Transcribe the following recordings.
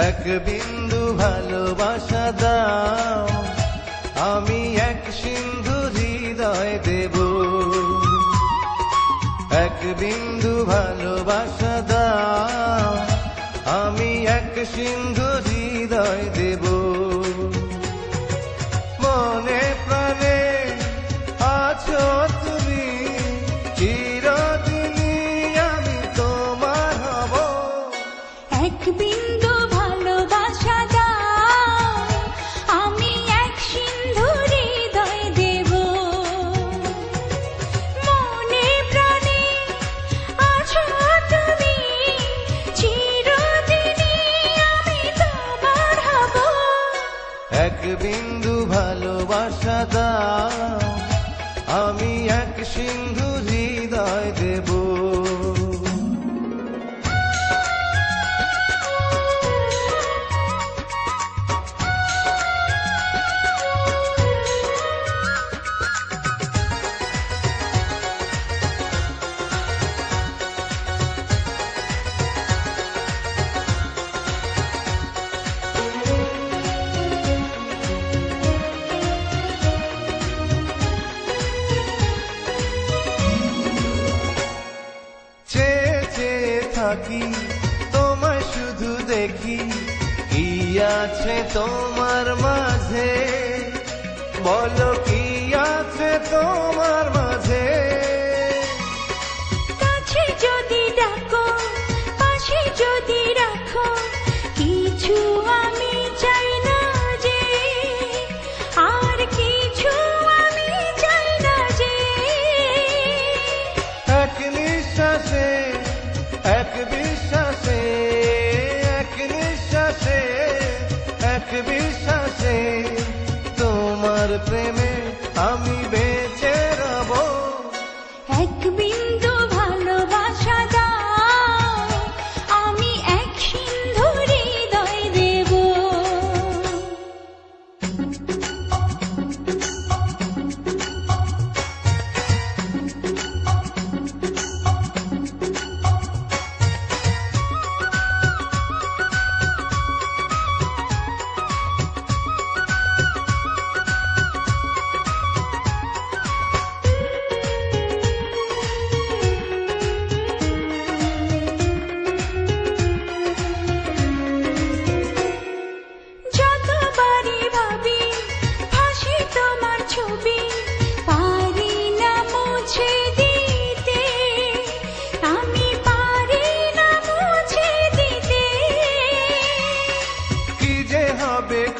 এক বিন্দু ভালোবাসা দাও, আমি এক সিন্ধু হৃদয় দেব। এক বিন্দু ভালোবাসা দাও, আমি এক সিন্ধু হৃদয় দেব। মনে প্রাণে আছো তুমি, চিরদিনই আমি তোমার হব। এক বিন্দু ভালোবাসা দাও, আমি এক সিন্ধু হৃদয় দেব। মনে প্রাণে আছো তুমি, চিরদিনই আমি তোমার হব। এক বিন্দু ভালোবাসা দাও, আমি এক সিন্ধু হৃদয় দেব। থাকি তোমায় শুধু দেখি, কি আছে তোমার মাঝে, বলো কি আছে তোমার মাঝে। কাছে যদি ডাকো, পাশে যদি রাখো, কিছু আমি চাই না যে, আর কিছু আমি চাই না যে। এক নিঃশ্বাসে, এক বিশ্বাসে, এক নিঃশ্বাসে, এক বিশ্বাসে, তোমার প্রেমে আমি বেঁচে রব। এক বিন্দু ভালোবাসা দাও, আমি এক সিন্ধু হৃদয় দেব।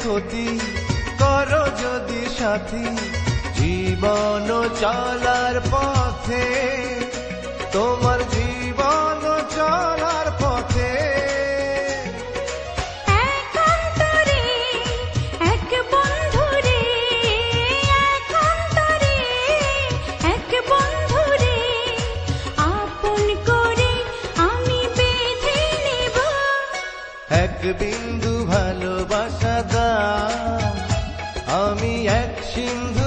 ক্ষতি করো যদি সাথী, জীবন চলার পথে, তোমার জীবন চলার পথে। এক অন্তরে এক বন্ধুরে, এক অন্তরে এক বন্ধুরে, আপন করে আমি বেঁধে নেব। এক বিন্দু ভালোবাসা দাও, আমি এক সিন্ধু